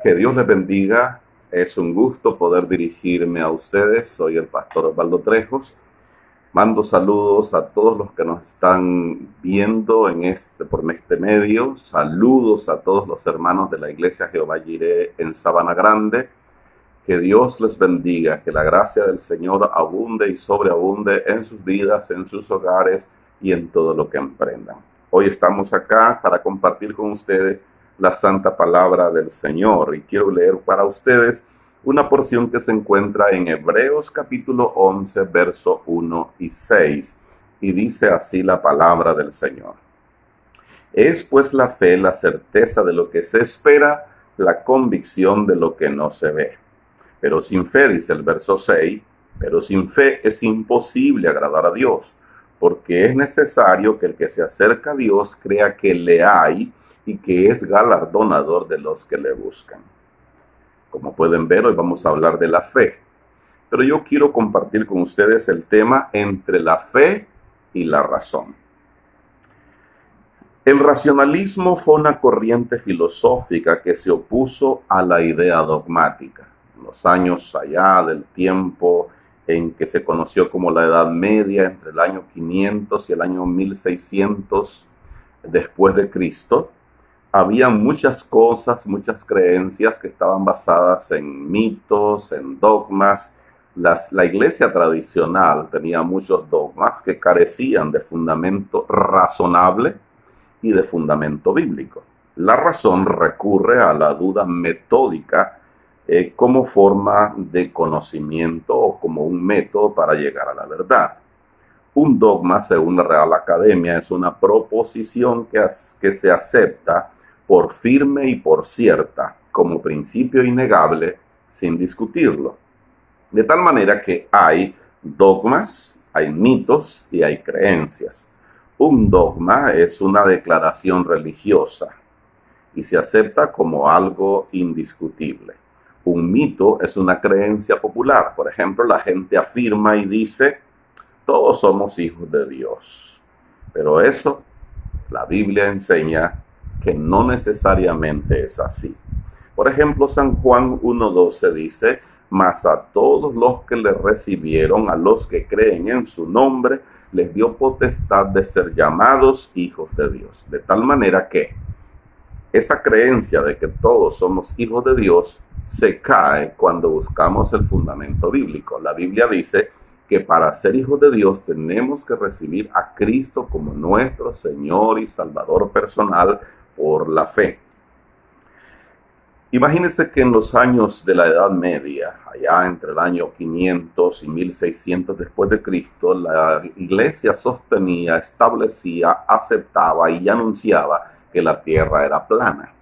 Que Dios les bendiga. Es un gusto poder dirigirme a ustedes. Soy el pastor Osvaldo Trejos. Mando saludos a todos los que nos están viendo por este medio. Saludos a todos los hermanos de la Iglesia Jehová Jireh en Sabana Grande. Que Dios les bendiga, que la gracia del Señor abunde y sobreabunde en sus vidas, en sus hogares y en todo lo que emprendan. Hoy estamos acá para compartir con ustedes la santa palabra del Señor y quiero leer para ustedes una porción que se encuentra en Hebreos capítulo 11, verso 1 y 6, y dice así la palabra del Señor. Es pues la fe la certeza de lo que se espera, la convicción de lo que no se ve. Pero sin fe, dice el verso 6, pero sin fe es imposible agradar a Dios, porque es necesario que el que se acerca a Dios crea que le hay y que es galardonador de los que le buscan. Como pueden ver, hoy vamos a hablar de la fe, pero yo quiero compartir con ustedes el tema entre la fe y la razón. El racionalismo fue una corriente filosófica que se opuso a la idea dogmática. En los años allá del tiempo en que se conoció como la Edad Media, entre el año 500 y el año 1600 después de Cristo, había muchas cosas, muchas creencias que estaban basadas en mitos, en dogmas. La iglesia tradicional tenía muchos dogmas que carecían de fundamento razonable y de fundamento bíblico. La razón recurre a la duda metódica como forma de conocimiento o como un método para llegar a la verdad. Un dogma, según la Real Academia, es una proposición que se acepta por firme y por cierta, como principio innegable, sin discutirlo. De tal manera que hay dogmas, hay mitos y hay creencias. Un dogma es una declaración religiosa y se acepta como algo indiscutible. Un mito es una creencia popular. Por ejemplo, la gente afirma y dice, todos somos hijos de Dios. Pero eso, la Biblia enseña que no necesariamente es así. Por ejemplo, San Juan 1:12 dice, mas a todos los que le recibieron, a los que creen en su nombre, les dio potestad de ser llamados hijos de Dios. De tal manera que esa creencia de que todos somos hijos de Dios se cae cuando buscamos el fundamento bíblico. La Biblia dice que para ser hijos de Dios tenemos que recibir a Cristo como nuestro Señor y Salvador personal por la fe. Imagínense que en los años de la Edad Media, allá entre el año 500 y 1600 después de Cristo, la iglesia sostenía, establecía, aceptaba y anunciaba que la tierra era plana.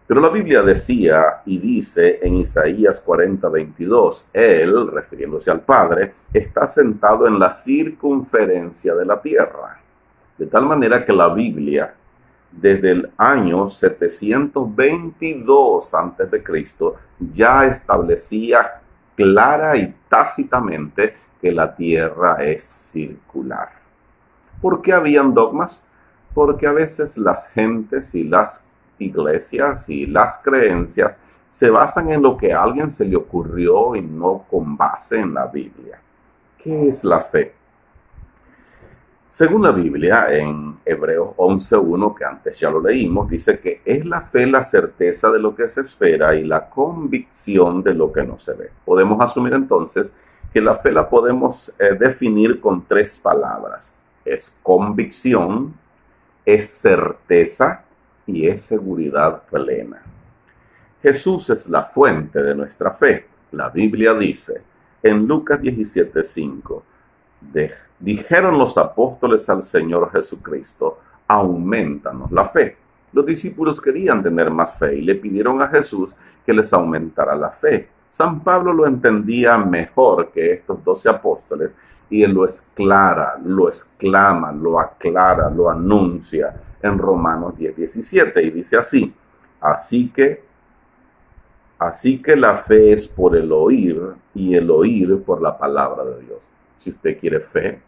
Pero la Biblia decía y dice en Isaías 40:22, Él, refiriéndose al Padre, está sentado en la circunferencia de la tierra. De tal manera que la Biblia, desde el año 722 a.C., ya establecía clara y tácitamente que la tierra es circular. ¿Por qué habían dogmas? Porque a veces las gentes y las iglesias y las creencias se basan en lo que a alguien se le ocurrió y no con base en la Biblia. ¿Qué es la fe? Según la Biblia, en Hebreos 11:1, que antes ya lo leímos, dice que es la fe la certeza de lo que se espera y la convicción de lo que no se ve. Podemos asumir entonces que la fe la podemos definir con tres palabras. Es convicción, es certeza y es seguridad plena. Jesús es la fuente de nuestra fe. La Biblia dice en Lucas 17:5, dijeron los apóstoles al Señor Jesucristo, aumentanos la fe. Los discípulos querían tener más fe y le pidieron a Jesús que les aumentara la fe. San Pablo lo entendía mejor que estos 12 apóstoles y él lo exclara, lo exclama, lo aclara, lo anuncia en Romanos 10:17 y dice así, así que la fe es por el oír y el oír por la palabra de Dios. Si usted quiere fe,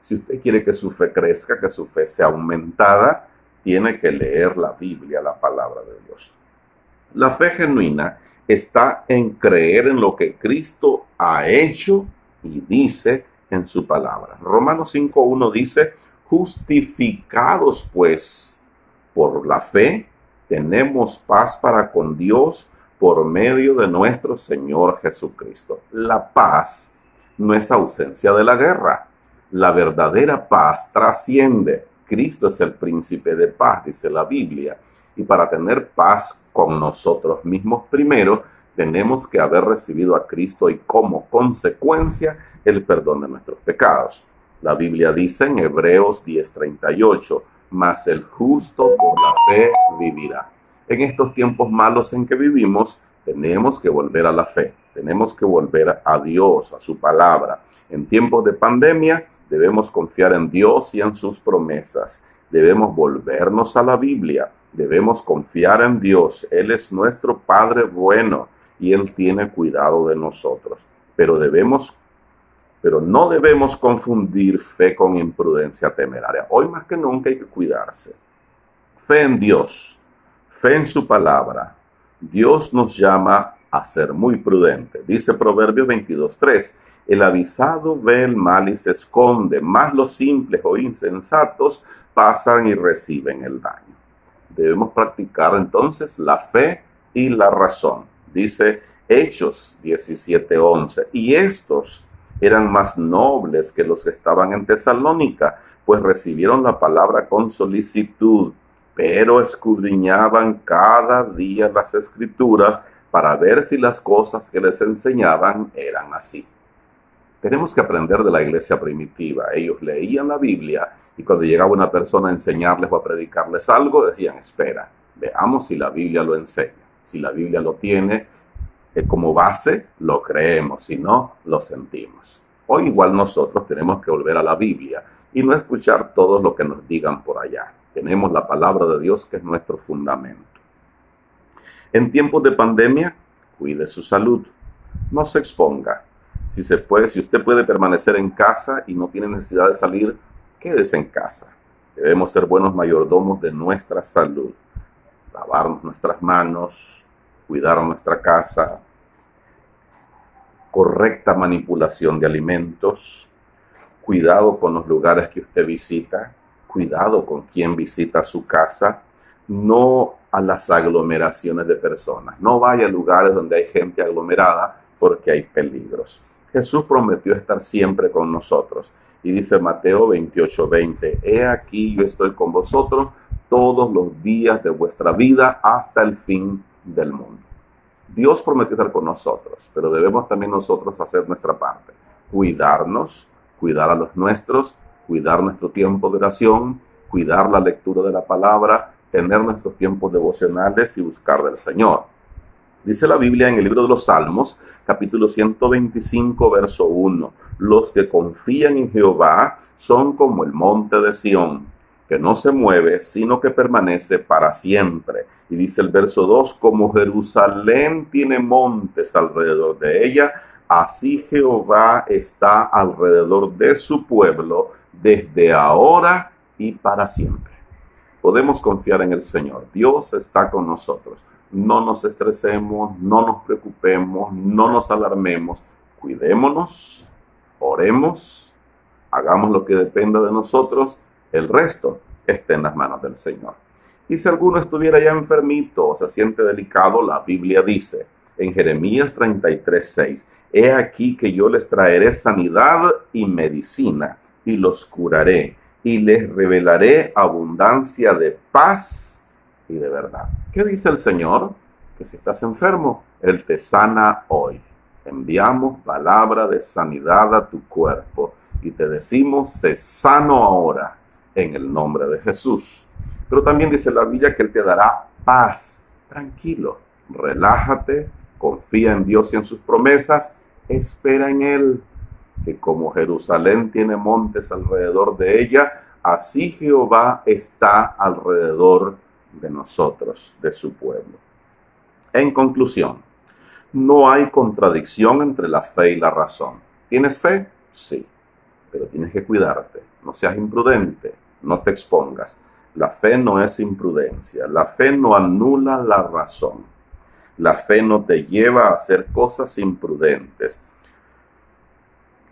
si usted quiere que su fe crezca, que su fe sea aumentada, tiene que leer la Biblia, la palabra de Dios. La fe genuina está en creer en lo que Cristo ha hecho y dice en su palabra. Romanos 5:1 dice, justificados pues por la fe, tenemos paz para con Dios por medio de nuestro Señor Jesucristo. La paz no es ausencia de la guerra. La verdadera paz trasciende. Cristo es el príncipe de paz, dice la Biblia. Y para tener paz con nosotros mismos primero, tenemos que haber recibido a Cristo y como consecuencia el perdón de nuestros pecados. La Biblia dice en Hebreos 10:38, mas el justo por la fe vivirá. En estos tiempos malos en que vivimos, tenemos que volver a la fe, tenemos que volver a Dios, a su palabra. En tiempos de pandemia, debemos confiar en Dios y en sus promesas. Debemos volvernos a la Biblia, debemos confiar en Dios. Él es nuestro Padre bueno y Él tiene cuidado de nosotros. Pero no debemos confundir fe con imprudencia temeraria. Hoy más que nunca hay que cuidarse. Fe en Dios, fe en su palabra. Dios nos llama a ser muy prudentes. Dice Proverbios 22:3, el avisado ve el mal y se esconde, mas los simples o insensatos pasan y reciben el daño. Debemos practicar entonces la fe y la razón. Dice Hechos 17:11, y estos eran más nobles que los que estaban en Tesalónica, pues recibieron la palabra con solicitud, pero escudriñaban cada día las Escrituras para ver si las cosas que les enseñaban eran así. Tenemos que aprender de la iglesia primitiva. Ellos leían la Biblia y cuando llegaba una persona a enseñarles o a predicarles algo, decían, espera, veamos si la Biblia lo enseña. Si la Biblia lo tiene como base, lo creemos, si no, lo sentimos. Hoy igual nosotros tenemos que volver a la Biblia y no escuchar todo lo que nos digan por allá. Tenemos la palabra de Dios que es nuestro fundamento. En tiempos de pandemia, cuide su salud. No se exponga. Si usted puede permanecer en casa y no tiene necesidad de salir, quédese en casa. Debemos ser buenos mayordomos de nuestra salud. Lavarnos nuestras manos, cuidar nuestra casa, correcta manipulación de alimentos, cuidado con los lugares que usted visita, cuidado con quien visita su casa, no a las aglomeraciones de personas. No vaya a lugares donde hay gente aglomerada porque hay peligros. Jesús prometió estar siempre con nosotros. Y dice Mateo 28:20, he aquí yo estoy con vosotros todos los días de vuestra vida hasta el fin del mundo. Dios prometió estar con nosotros, pero debemos también nosotros hacer nuestra parte. Cuidarnos, cuidar a los nuestros, cuidar nuestro tiempo de oración, cuidar la lectura de la palabra, tener nuestros tiempos devocionales y buscar del Señor. Dice la Biblia en el libro de los Salmos, capítulo 125, verso 1. Los que confían en Jehová son como el monte de Sión, que no se mueve, sino que permanece para siempre. Y dice el verso 2, como Jerusalén tiene montes alrededor de ella, así Jehová está alrededor de su pueblo, desde ahora y para siempre. Podemos confiar en el Señor. Dios está con nosotros. No nos estresemos, no nos preocupemos, no nos alarmemos. Cuidémonos, oremos, hagamos lo que dependa de nosotros. El resto está en las manos del Señor. Y si alguno estuviera ya enfermito o se siente delicado, la Biblia dice en Jeremías 33:6, he aquí que yo les traeré sanidad y medicina, y los curaré, y les revelaré abundancia de paz y de verdad. ¿Qué dice el Señor? Que si estás enfermo, Él te sana hoy. Enviamos palabra de sanidad a tu cuerpo y te decimos, sé sano ahora en el nombre de Jesús. Pero también dice la Biblia que Él te dará paz. Tranquilo, relájate, confía en Dios y en sus promesas, espera en Él, que como Jerusalén tiene montes alrededor de ella, así Jehová está alrededor de nosotros, de su pueblo. En conclusión, no hay contradicción entre la fe y la razón. ¿Tienes fe? Sí, pero tienes que cuidarte. No seas imprudente, no te expongas. La fe no es imprudencia, la fe no anula la razón. La fe no te lleva a hacer cosas imprudentes.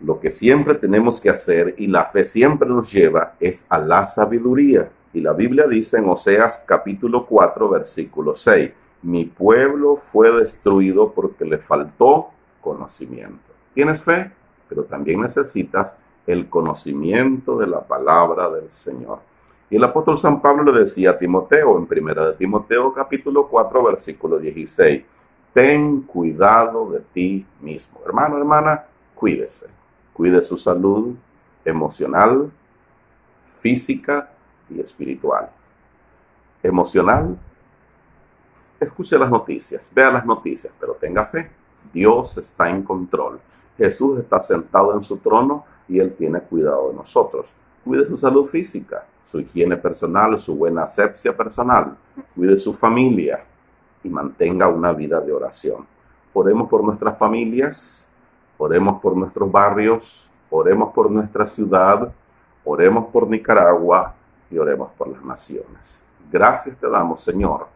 Lo que siempre tenemos que hacer, y la fe siempre nos lleva, es a la sabiduría. Y la Biblia dice en Oseas capítulo 4, versículo 6, mi pueblo fue destruido porque le faltó conocimiento. Tienes fe, pero también necesitas el conocimiento de la palabra del Señor. Y el apóstol San Pablo le decía a Timoteo en 1 de Timoteo capítulo 4, versículo 16, ten cuidado de ti mismo. Hermano, hermana, cuídese. Cuide su salud emocional, física y espiritual. Emocional, escuche las noticias, vea las noticias, pero tenga fe. Dios está en control. Jesús está sentado en su trono y Él tiene cuidado de nosotros. Cuide su salud física, su higiene personal, su buena asepsia personal. Cuide su familia y mantenga una vida de oración. Oremos por nuestras familias, oremos por nuestros barrios, oremos por nuestra ciudad, oremos por Nicaragua y oremos por las naciones. Gracias te damos, Señor,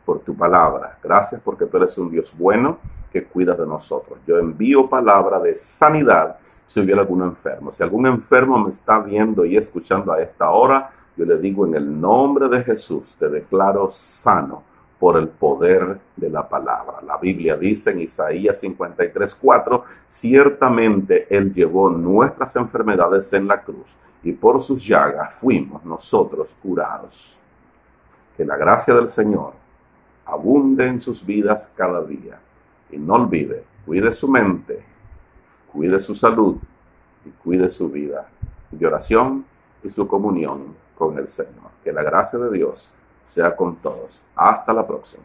por tu palabra. Gracias porque tú eres un Dios bueno que cuidas de nosotros. Yo envío palabra de sanidad si hubiera algún enfermo. Si algún enfermo me está viendo y escuchando a esta hora, yo le digo en el nombre de Jesús, te declaro sano por el poder de la palabra. La Biblia dice en Isaías 53:4, ciertamente Él llevó nuestras enfermedades en la cruz y por sus llagas fuimos nosotros curados. Que la gracia del Señor abunde en sus vidas cada día. Y no olvide, cuide su mente, cuide su salud y cuide su vida de oración y su comunión con el Señor. Que la gracia de Dios sea con todos. Hasta la próxima.